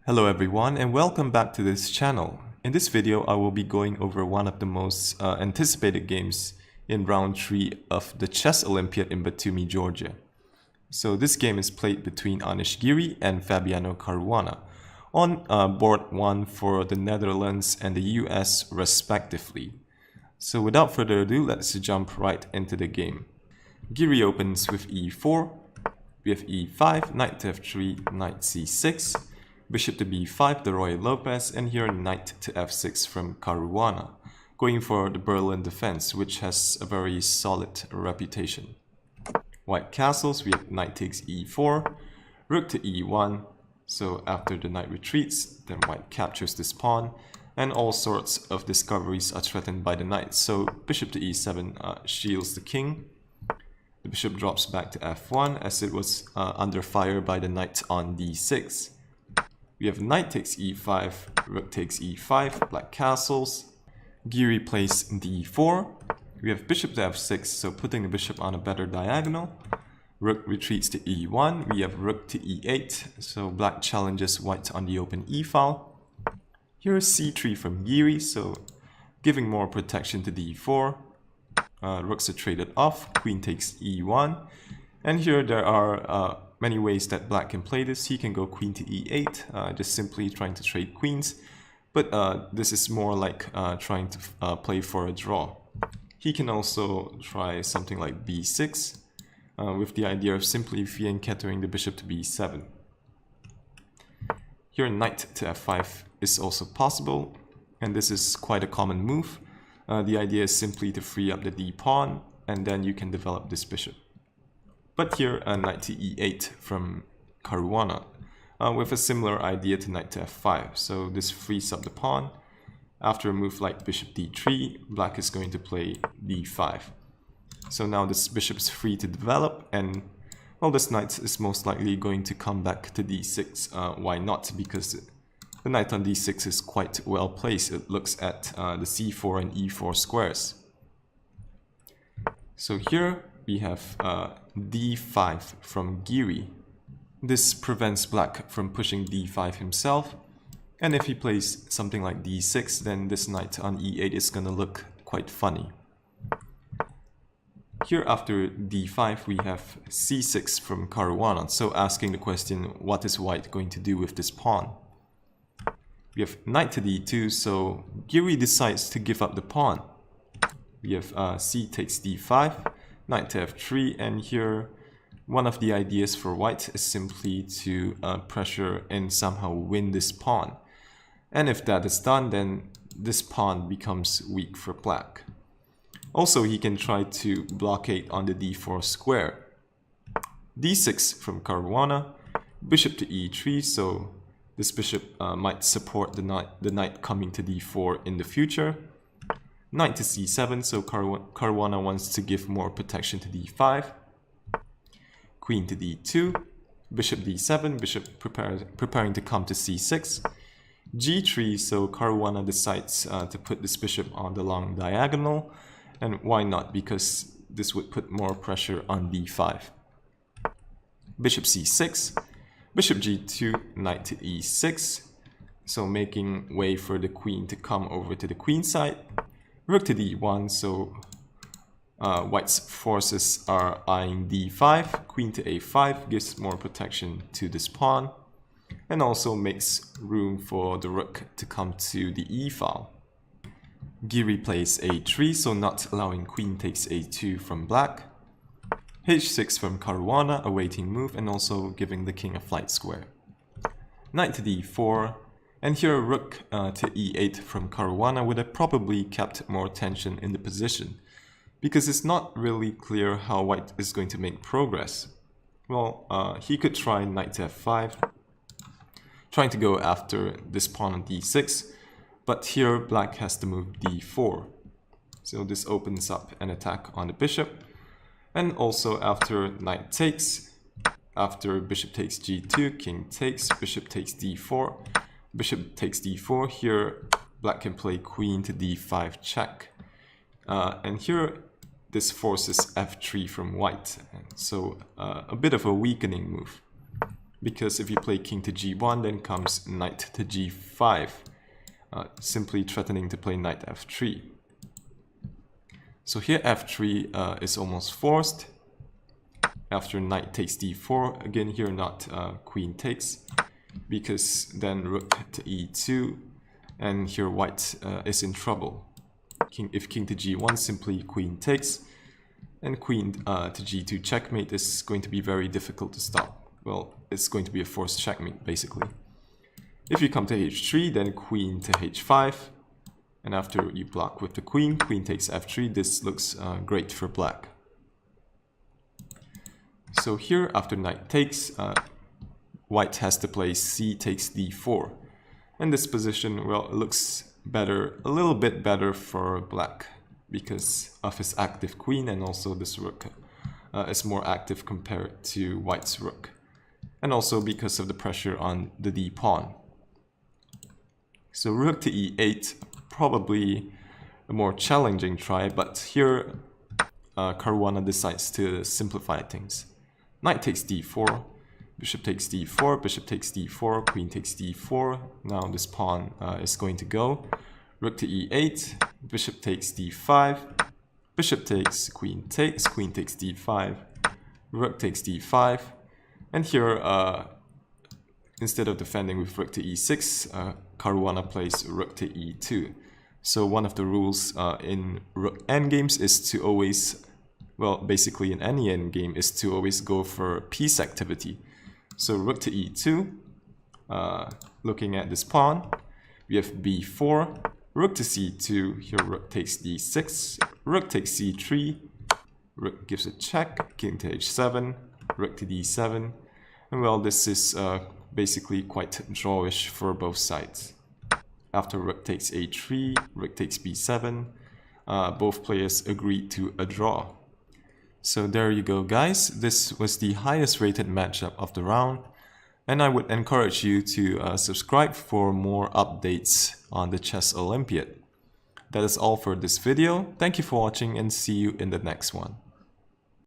Hello everyone and welcome back to this channel. In this video I will be going over one of the most anticipated games in round 3 of the Chess Olympiad in Batumi, Georgia. So this game is played between Anish Giri and Fabiano Caruana on board 1 for the Netherlands and the US respectively. So without further ado, let's jump right into the game. Giri opens with e4, we have e5, knight to f3, knight c6, bishop to b5, the Roy Lopez, and here knight to f6 from Caruana, going for the Berlin defense, which has a very solid reputation. White castles, we have knight takes e4, rook to e1, so after the knight retreats, then white captures this pawn, and all sorts of discoveries are threatened by the knight, so bishop to e7 shields the king. The bishop drops back to f1 as it was under fire by the knight on d6. We have knight takes e5, rook takes e5, black castles. Giri plays d4. We have bishop to f6, so putting the bishop on a better diagonal. Rook retreats to e1. We have rook to e8, so black challenges white on the open e-file. Here is c3 from Giri, so giving more protection to d4. Rooks are traded off, queen takes e1. And here there are many ways that black can play this. He can go queen to e8, just simply trying to trade queens. But this is more like trying to play for a draw. He can also try something like b6, with the idea of simply fianchettoing the bishop to b7. Here knight to f5 is also possible, and this is quite a common move. The idea is simply to free up the d-pawn, and then you can develop this bishop. But here, knight to e8 from Caruana, with a similar idea to knight to f5. So this frees up the pawn. After a move like bishop d3, black is going to play d5. So now this bishop is free to develop, and well, this knight is most likely going to come back to d6. Why not? Because the knight on d6 is quite well placed. It looks at the c4 and e4 squares. So here we have d5 from Giri. This prevents black from pushing d5 himself. And if he plays something like d6, then this knight on e8 is going to look quite funny. Here after d5 we have c6 from Caruana. So asking the question, what is white going to do with this pawn? We have knight to d2, so Giri decides to give up the pawn. We have c takes d5, knight to f3, and here one of the ideas for white is simply to pressure and somehow win this pawn. And if that is done, then this pawn becomes weak for black. Also, he can try to blockade on the d4 square. d6 from Caruana, bishop to e3, so this bishop might support the knight coming to d4 in the future. Knight to c7, so Caruana wants to give more protection to d5. Queen to d2, bishop d7, bishop preparing to come to c6. g3, so Caruana decides to put this bishop on the long diagonal. And why not? Because this would put more pressure on d5. Bishop c6, bishop g2, knight to e6, so making way for the queen to come over to the queen side. Rook to d1, so white's forces are eyeing d5. Queen to a5 gives more protection to this pawn, and also makes room for the rook to come to the e-file. Giri plays a3, so not allowing queen takes a2 from black. h6 from Caruana, a waiting move, and also giving the king a flight square. Knight to d4, and here rook to e8 from Caruana would have probably kept more tension in the position, because it's not really clear how white is going to make progress. Well, he could try knight to f5, trying to go after this pawn on d6, but here black has to move d4. So this opens up an attack on the bishop. And also after knight takes, after bishop takes g2, king takes, bishop takes d4, bishop takes d4, here black can play queen to d5 check. And here this forces f3 from white, so a bit of a weakening move. because if you play king to g1, then comes knight to g5, simply threatening to play knight f3. So here f3 is almost forced. After knight takes d4, again here not queen takes, because then rook to e2, and here white is in trouble. If king to g1, simply queen takes, and queen to g2 checkmate is going to be very difficult to stop. Well, it's going to be a forced checkmate basically. If you come to h3, then queen to h5, and after you block with the queen, queen takes f3, this looks great for black. So here, after knight takes, white has to play c takes d4. And this position, well, it looks better, a little bit better for black because of his active queen, and also this rook is more active compared to white's rook. And also because of the pressure on the d pawn. So rook to e8, probably a more challenging try, but here Caruana decides to simplify things. Knight takes d4, bishop takes d4, bishop takes d4, queen takes d4. Now this pawn is going to go. Rook to e8, bishop takes d5, bishop takes, queen takes d5, rook takes d5. And here, instead of defending with rook to e6, Caruana plays rook to e2. So one of the rules in rook endgames is to always, well, basically in any endgame, is to always go for piece activity. So rook to e2, looking at this pawn, we have b4, rook to c2, here rook takes d6, rook takes c3, rook gives a check, king to h7, rook to d7, and well, this is basically quite drawish for both sides. After rook takes a3, rook takes b7, both players agreed to a draw. So there you go, guys. This was the highest rated matchup of the round, and I would encourage you to subscribe for more updates on the Chess Olympiad. That is all for this video. Thank you for watching, and see you in the next one.